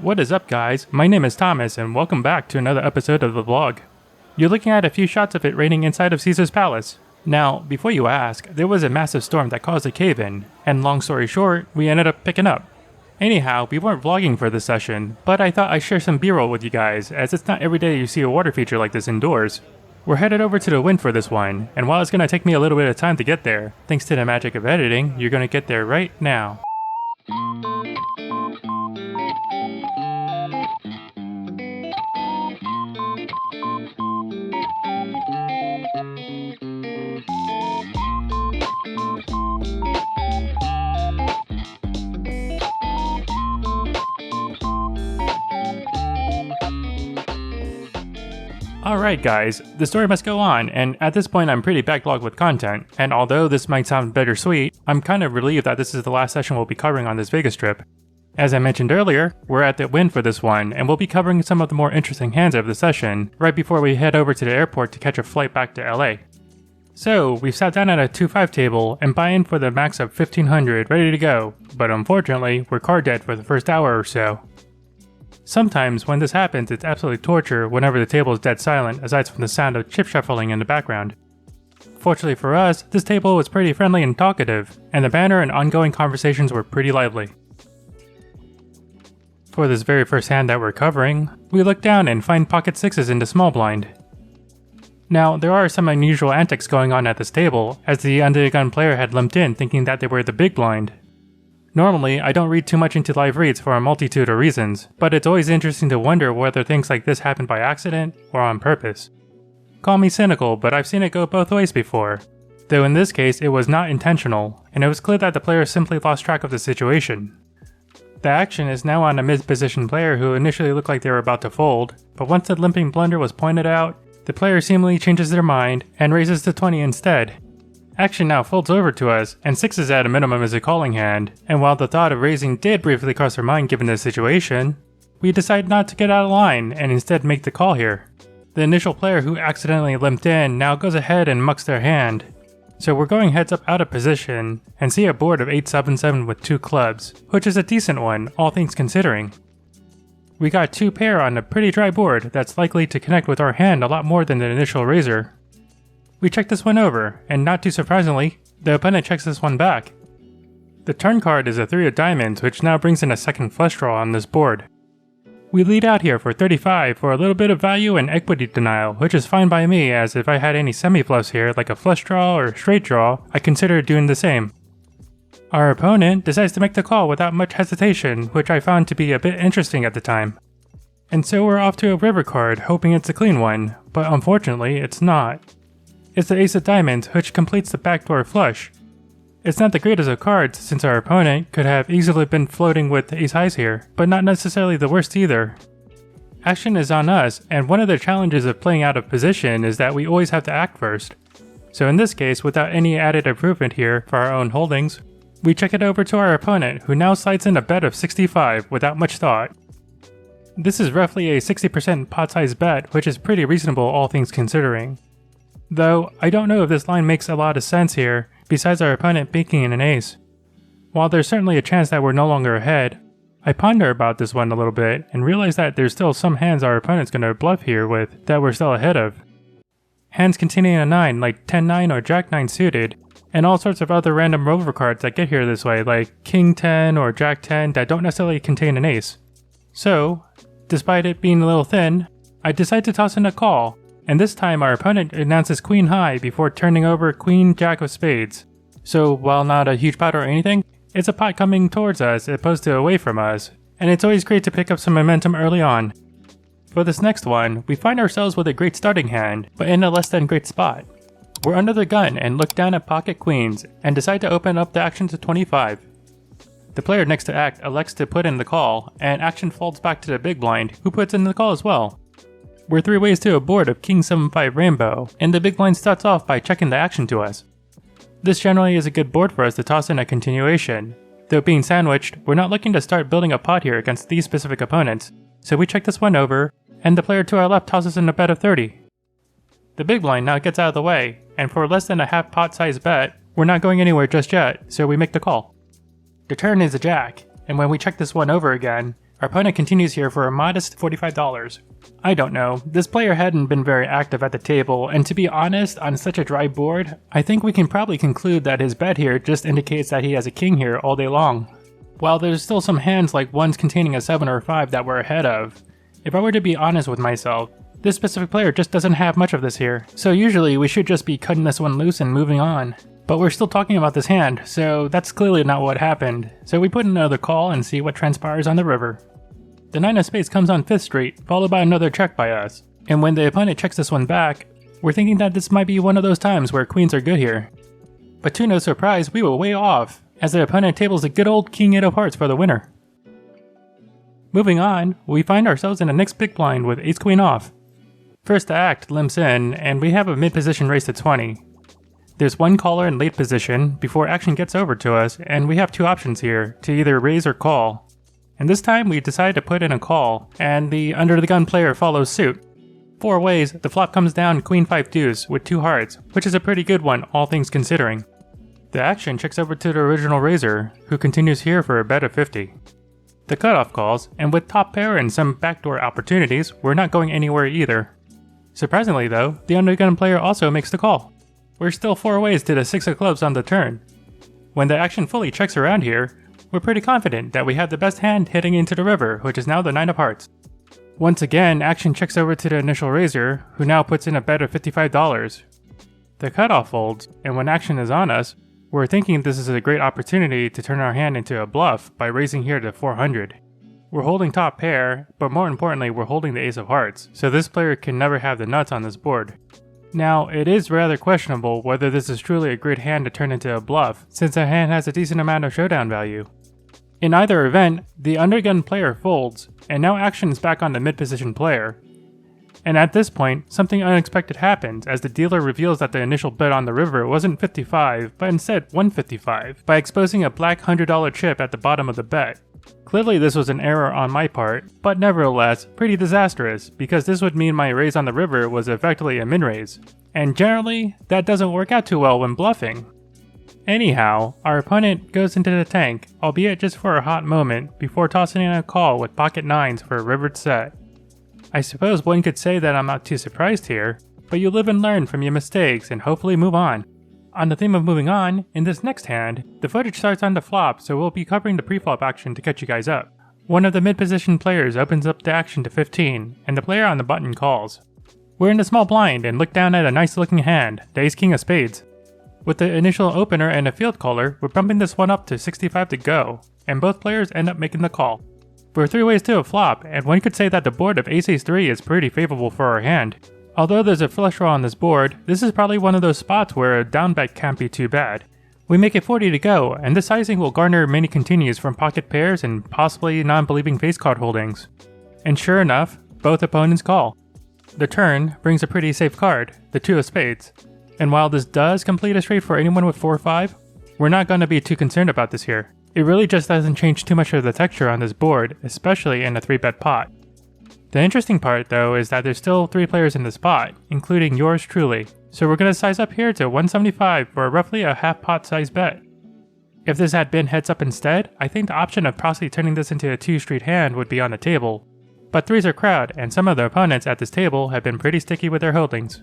What is up, guys? My name is Thomas, and welcome back to another episode of the vlog. You're looking at a few shots of it raining inside of Caesar's Palace. Now, before you ask, there was a massive storm that caused a cave-in, and long story short, we ended up picking up. Anyhow, we weren't vlogging for this session, but I thought I'd share some b-roll with you guys, as it's not every day you see a water feature like this indoors. We're headed over to the Wynn for this one, and while it's going to take me a little bit of time to get there, thanks to the magic of editing, you're going to get there right now. Alright guys, the story must go on, and at this point I'm pretty backlogged with content, and although this might sound bittersweet, I'm kind of relieved that this is the last session we'll be covering on this Vegas trip. As I mentioned earlier, we're at the Wynn for this one, and we'll be covering some of the more interesting hands of the session, right before we head over to the airport to catch a flight back to LA. So, we've sat down at a 2-5 table and buy in for the max of $1,500 ready to go, but unfortunately, we're card dead for the first hour or so. Sometimes when this happens, it's absolutely torture whenever the table is dead silent aside from the sound of chip shuffling in the background. Fortunately for us, this table was pretty friendly and talkative, and the banter and ongoing conversations were pretty lively. For this very first hand that we're covering, we look down and find pocket sixes in the small blind. Now, there are some unusual antics going on at this table, as the under the gun player had limped in thinking that they were the big blind. Normally, I don't read too much into live reads for a multitude of reasons, but it's always interesting to wonder whether things like this happen by accident or on purpose. Call me cynical, but I've seen it go both ways before. Though in this case, it was not intentional, and it was clear that the player simply lost track of the situation. The action is now on a mid-position player who initially looked like they were about to fold, but once the limping blunder was pointed out, the player seemingly changes their mind and raises to 20 instead. Action now folds over to us, and sixes at a minimum is a calling hand, and while the thought of raising did briefly cross our mind given the situation, we decided not to get out of line and instead make the call here. The initial player who accidentally limped in now goes ahead and mucks their hand. So we're going heads up out of position, and see a board of 8-7-7 with 2 clubs, which is a decent one, all things considering. We got 2 pair on a pretty dry board that's likely to connect with our hand a lot more than the initial raiser. We check this one over, and not too surprisingly, the opponent checks this one back. The turn card is a 3 of diamonds, which now brings in a second flush draw on this board. We lead out here for 35 for a little bit of value and equity denial, which is fine by me, as if I had any semi-fluffs here like a flush draw or straight draw, I consider doing the same. Our opponent decides to make the call without much hesitation, which I found to be a bit interesting at the time. And so we're off to a river card, hoping it's a clean one, but unfortunately it's not. It's the ace of diamonds, which completes the backdoor flush. It's not the greatest of cards, since our opponent could have easily been floating with ace highs here, but not necessarily the worst either. Action is on us, and one of the challenges of playing out of position is that we always have to act first. So in this case, without any added improvement here for our own holdings, we check it over to our opponent, who now slides in a bet of 65 without much thought. This is roughly a 60% pot size bet, which is pretty reasonable all things considering. Though, I don't know if this line makes a lot of sense here, besides our opponent banking in an ace. While there's certainly a chance that we're no longer ahead, I ponder about this one a little bit and realize that there's still some hands our opponent's gonna bluff here with that we're still ahead of. Hands containing a 9 like 10-9 or Jack-9 suited, and all sorts of other random rover cards that get here this way like King-10 or Jack-10 that don't necessarily contain an ace. So, despite it being a little thin, I decide to toss in a call. And this time our opponent announces queen high before turning over queen jack of spades. So while not a huge pot or anything, it's a pot coming towards us as opposed to away from us, and it's always great to pick up some momentum early on. For this next one, we find ourselves with a great starting hand, but in a less than great spot. We're under the gun and look down at pocket queens, and decide to open up the action to 25. The player next to act elects to put in the call, and action folds back to the big blind, who puts in the call as well. We're 3 ways to a board of King 7-5 Rainbow, and the big blind starts off by checking the action to us. This generally is a good board for us to toss in a continuation. Though being sandwiched, we're not looking to start building a pot here against these specific opponents, so we check this one over, and the player to our left tosses in a bet of 30. The big blind now gets out of the way, and for less than a half pot size bet, we're not going anywhere just yet, so we make the call. The turn is a jack, and when we check this one over again, Our opponent continues here for a modest $45. I don't know, this player hadn't been very active at the table, and to be honest, on such a dry board, I think we can probably conclude that his bet here just indicates that he has a king here all day long. While there's still some hands like ones containing a 7 or 5 that we're ahead of, if I were to be honest with myself, this specific player just doesn't have much of this here, so usually we should just be cutting this one loose and moving on. But we're still talking about this hand, so that's clearly not what happened, so we put in another call and see what transpires on the river. The 9 of spades comes on 5th street, followed by another check by us, and when the opponent checks this one back, we're thinking that this might be one of those times where queens are good here. But to no surprise, we were way off, as the opponent tables a good old king 8 of hearts for the winner. Moving on, we find ourselves in the next big blind with ace queen off. First act limps in, and we have a mid position race to 20. There's one caller in late position before action gets over to us, and we have two options here, to either raise or call. And this time we decide to put in a call, and the under the gun player follows suit. 4 ways, the flop comes down queen 5 deuce with 2 hearts, which is a pretty good one all things considering. The action checks over to the original raiser, who continues here for a bet of 50. The cutoff calls, and with top pair and some backdoor opportunities, we're not going anywhere either. Surprisingly though, the undergun player also makes the call. We're still 4 ways to the 6 of clubs on the turn. When the action fully checks around here, we're pretty confident that we have the best hand heading into the river, which is now the 9 of hearts. Once again, action checks over to the initial raiser, who now puts in a bet of $55. The cutoff folds, and when action is on us, we're thinking this is a great opportunity to turn our hand into a bluff by raising here to 400. We're holding top pair, but more importantly we're holding the ace of hearts, so this player can never have the nuts on this board. Now, it is rather questionable whether this is truly a great hand to turn into a bluff, since the hand has a decent amount of showdown value. In either event, the undergun player folds, and now action is back on the mid-position player. And at this point, something unexpected happens as the dealer reveals that the initial bet on the river wasn't 55, but instead 155, by exposing a black $100 chip at the bottom of the bet. Clearly this was an error on my part, but nevertheless, pretty disastrous, because this would mean my raise on the river was effectively a min-raise. And generally, that doesn't work out too well when bluffing. Anyhow, our opponent goes into the tank, albeit just for a hot moment, before tossing in a call with pocket 9s for a rivered set. I suppose one could say that I'm not too surprised here, but you live and learn from your mistakes and hopefully move on. On the theme of moving on, in this next hand, the footage starts on the flop, so we'll be covering the pre-flop action to catch you guys up. One of the mid-position players opens up the action to 15, and the player on the button calls. We're in the small blind and look down at a nice looking hand, the ace-king of spades. With the initial opener and a field caller, we're bumping this one up to 65 to go, and both players end up making the call. We're 3 ways to a flop, and one could say that the board of ace-ace-3 is pretty favorable for our hand. Although there's a flush draw on this board, this is probably one of those spots where a down bet can't be too bad. We make it 40 to go, and this sizing will garner many continues from pocket pairs and possibly non-believing face card holdings. And sure enough, both opponents call. The turn brings a pretty safe card, the 2 of spades. And while this does complete a straight for anyone with 4-5, we're not going to be too concerned about this here. It really just doesn't change too much of the texture on this board, especially in a 3-bet pot. The interesting part though is that there's still 3 players in the spot, including yours truly, so we're going to size up here to 175 for roughly a half pot size bet. If this had been heads up instead, I think the option of possibly turning this into a 2-street hand would be on the table. But 3s are crowd, and some of the opponents at this table have been pretty sticky with their holdings.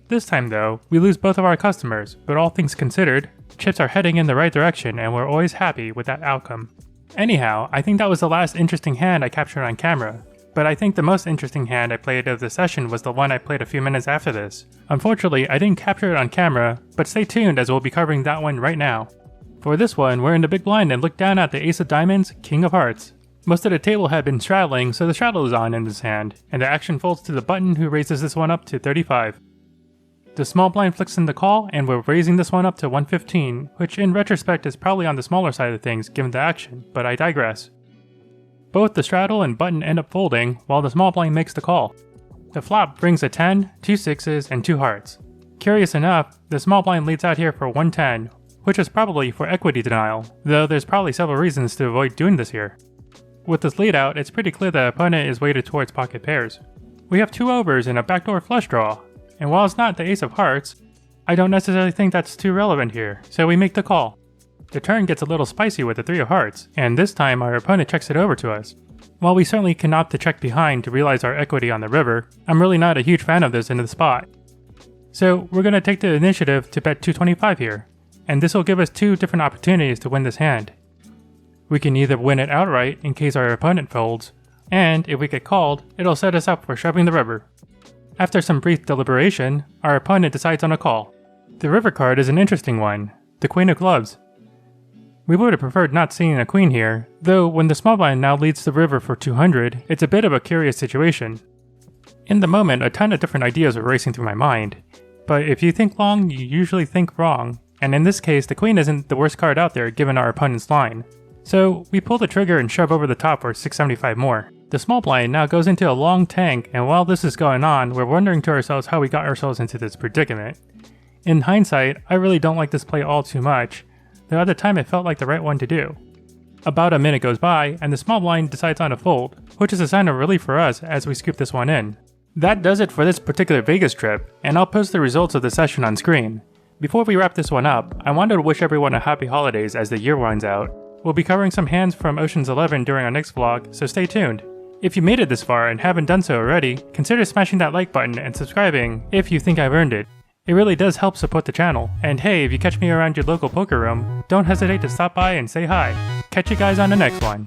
This time though, we lose both of our customers, but all things considered, chips are heading in the right direction and we're always happy with that outcome. Anyhow, I think that was the last interesting hand I captured on camera, but I think the most interesting hand I played of the session was the one I played a few minutes after this. Unfortunately, I didn't capture it on camera, but stay tuned as we'll be covering that one right now. For this one, we're in the big blind and look down at the ace of diamonds, king of hearts. Most of the table had been straddling, so the straddle is on in this hand, and the action folds to the button who raises this one up to 35. The small blind flicks in the call, and we're raising this one up to 115, which in retrospect is probably on the smaller side of things given the action, but I digress. Both the straddle and button end up folding, while the small blind makes the call. The flop brings a 10, 2 6s, and 2 hearts. Curious enough, the small blind leads out here for 110, which is probably for equity denial, though there's probably several reasons to avoid doing this here. With this lead out, it's pretty clear the opponent is weighted towards pocket pairs. We have 2 overs and a backdoor flush draw, and while it's not the ace of hearts, I don't necessarily think that's too relevant here, so we make the call. The turn gets a little spicy with the 3 of hearts, and this time our opponent checks it over to us. While we certainly can opt to check behind to realize our equity on the river, I'm really not a huge fan of this into the spot. So we're going to take the initiative to bet 225 here, and this will give us two different opportunities to win this hand. We can either win it outright in case our opponent folds, and if we get called, it'll set us up for shoving the river. After some brief deliberation, our opponent decides on a call. The river card is an interesting one, the Queen of Clubs. We would have preferred not seeing a queen here, though when the small blind now leads the river for 200, it's a bit of a curious situation. In the moment, a ton of different ideas were racing through my mind, but if you think long, you usually think wrong, and in this case, the queen isn't the worst card out there given our opponent's line. So we pull the trigger and shove over the top for 675 more. The small blind now goes into a long tank, and while this is going on, we're wondering to ourselves how we got ourselves into this predicament. In hindsight, I really don't like this play all too much, though at the time it felt like the right one to do. About a minute goes by, and the small blind decides on a fold, which is a sign of relief for us as we scoop this one in. That does it for this particular Vegas trip, and I'll post the results of the session on screen. Before we wrap this one up, I wanted to wish everyone a happy holidays as the year winds out. We'll be covering some hands from Ocean's 11 during our next vlog, so stay tuned. If you made it this far and haven't done so already, consider smashing that like button and subscribing if you think I've earned it. It really does help support the channel, and hey, if you catch me around your local poker room, don't hesitate to stop by and say hi. Catch you guys on the next one.